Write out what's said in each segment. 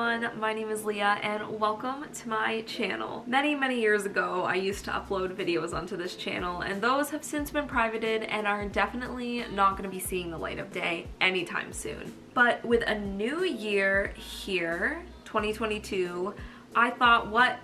everyone, my name is Leah and welcome to my channel. Many years ago I used to upload videos onto this channel and those have since been privated and are definitely not going to be seeing the light of day anytime soon. But with a new year here, 2022, I thought what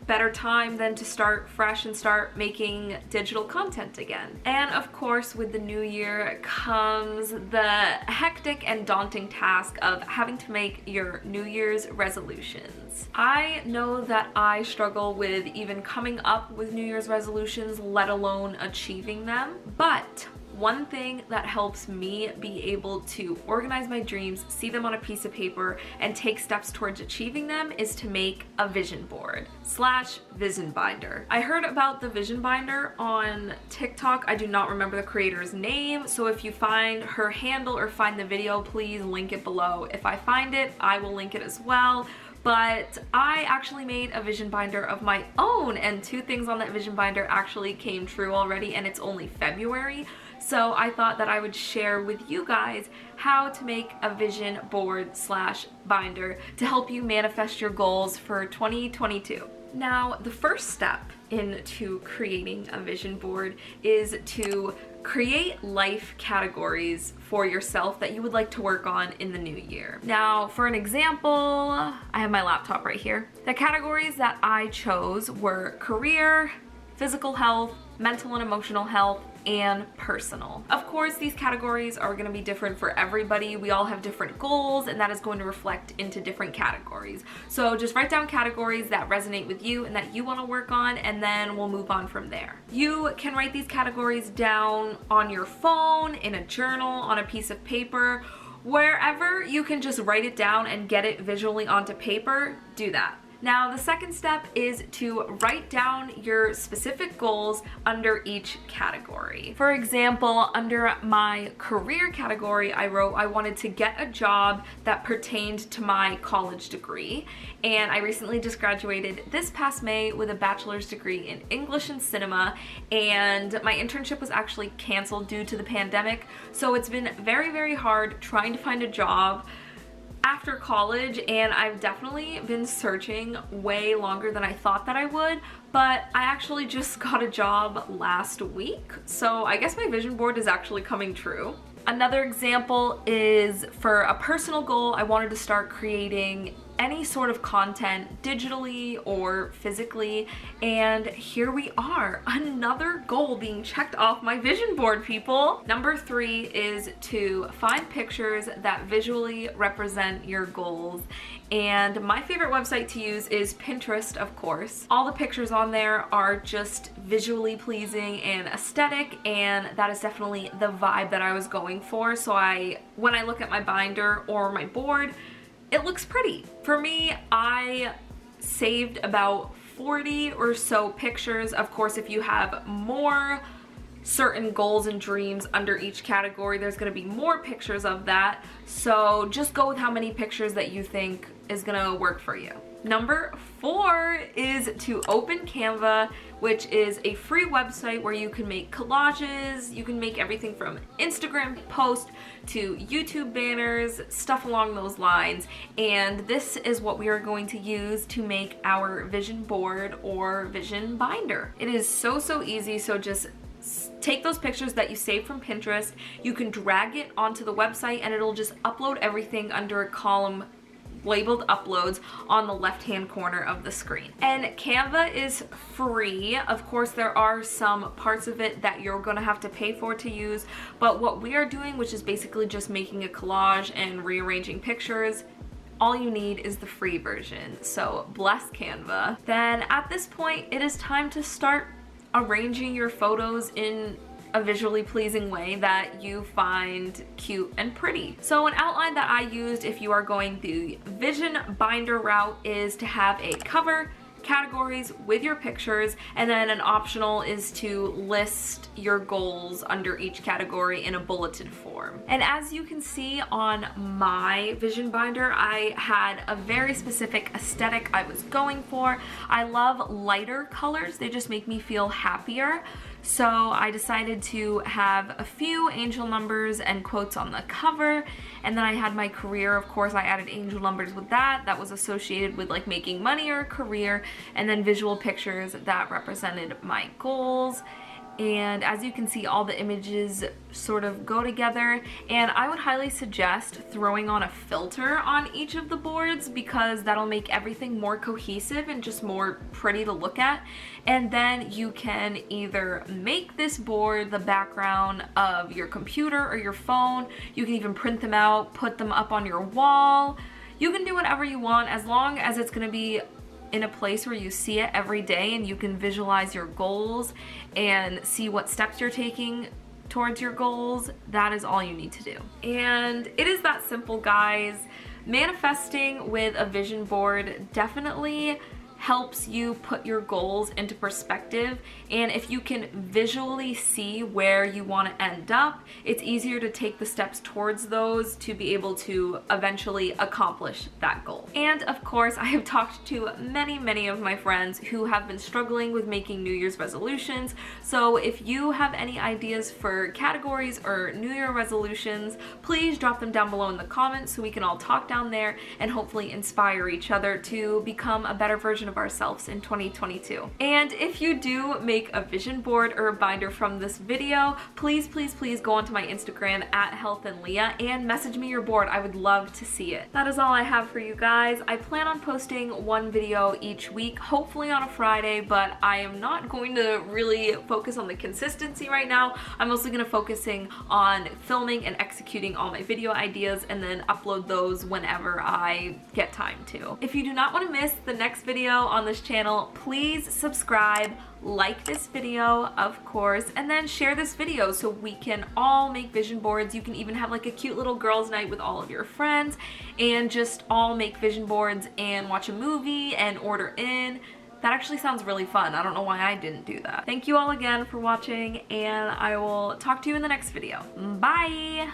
better time than to start fresh and start making digital content again. And of course, with the new year comes the hectic and daunting task of having to make your New Year's resolutions. I know that I struggle with even coming up with New Year's resolutions, let alone achieving them, but one thing that helps me be able to organize my dreams, see them on a piece of paper, and take steps towards achieving them is to make a vision board / vision binder. I heard about the vision binder on TikTok. I do not remember the creator's name, so if you find her handle or find the video, please link it below. If I find it, I will link it as well. But I actually made a vision binder of my own, and two things on that vision binder actually came true already, and it's only February. So I thought that I would share with you guys how to make a vision board / binder to help you manifest your goals for 2022. Now, the first step into creating a vision board is to create life categories for yourself that you would like to work on in the new year. Now, for an example, I have my laptop right here. The categories that I chose were career, physical health, mental and emotional health, and personal. Of course, these categories are going to be different for everybody. We all have different goals, and that is going to reflect into different categories. So just write down categories that resonate with you and that you want to work on, and then we'll move on from there. You can write these categories down on your phone, in a journal, on a piece of paper, wherever you can just write it down and get it visually onto paper, do that. Now, the second step is to write down your specific goals under each category. For example, under my career category, I wrote I wanted to get a job that pertained to my college degree. And I recently just graduated this past May with a bachelor's degree in English and cinema, and my internship was actually canceled due to the pandemic. So it's been very hard trying to find a job after college, and I've definitely been searching way longer than I thought that I would, but I actually just got a job last week, so I guess my vision board is actually coming true. Another example is for a personal goal. I wanted to start creating any sort of content digitally or physically, and here we are, another goal being checked off my vision board, people. Number 3 is to find pictures that visually represent your goals, and my favorite website to use is Pinterest, of course. All the pictures on there are just visually pleasing and aesthetic, and that is definitely the vibe that I was going for. So when I look at my binder or my board, it looks pretty. For me, I saved about 40 or so pictures. Of course, if you have more certain goals and dreams under each category, there's going to be more pictures of that. So just go with how many pictures that you think is going to work for you. Number 4 is to open Canva, which is a free website where you can make collages. You can make everything from Instagram posts to YouTube banners, stuff along those lines. And this is what we are going to use to make our vision board or vision binder. It is so easy. So just take those pictures that you saved from Pinterest. You can drag it onto the website and it'll just upload everything under a column labeled uploads on the left-hand corner of the screen. And Canva is free. Of course, there are some parts of it that you're gonna have to pay for to use, but what we are doing, which is basically just making a collage and rearranging pictures, all you need is the free version. So bless Canva. Then at this point, it is time to start arranging your photos in a visually pleasing way that you find cute and pretty. So an outline that I used if you are going the vision binder route is to have a cover, categories with your pictures, and then an optional is to list your goals under each category in a bulleted form. And as you can see on my vision binder, I had a very specific aesthetic I was going for. I love lighter colors. They just make me feel happier. So I decided to have a few angel numbers and quotes on the cover, and then I had my career. Of course, I added angel numbers with that. That was associated with like making money or a career, and then visual pictures that represented my goals. And as you can see, all the images sort of go together, and I would highly suggest throwing on a filter on each of the boards because that'll make everything more cohesive and just more pretty to look at. And then you can either make this board the background of your computer or your phone. You can even print them out, put them up on your wall. You can do whatever you want as long as it's going to be in a place where you see it every day and you can visualize your goals and see what steps you're taking towards your goals. That is all you need to do. And it is that simple, guys. Manifesting with a vision board definitely helps you put your goals into perspective, and if you can visually see where you want to end up, it's easier to take the steps towards those to be able to eventually accomplish that goal. And of course, I have talked to many of my friends who have been struggling with making New Year's resolutions, so if you have any ideas for categories or New Year resolutions, please drop them down below in the comments so we can all talk down there and hopefully inspire each other to become a better version of ourselves in 2022. And if you do make a vision board or a binder from this video, please go onto my Instagram at healthandleah and message me your board. I would love to see it. That is all I have for you guys. I plan on posting one video each week, hopefully on a Friday, but I am not going to really focus on the consistency right now. I'm mostly going to focusing on filming and executing all my video ideas and then upload those whenever I get time to. If you do not want to miss the next video on this channel, please subscribe, like this video, of course, and then share this video so we can all make vision boards. You can even have like a cute little girls' night with all of your friends and just all make vision boards and watch a movie and order in. That actually sounds really fun. I don't know why I didn't do that. Thank you all again for watching, and I will talk to you in the next video. Bye!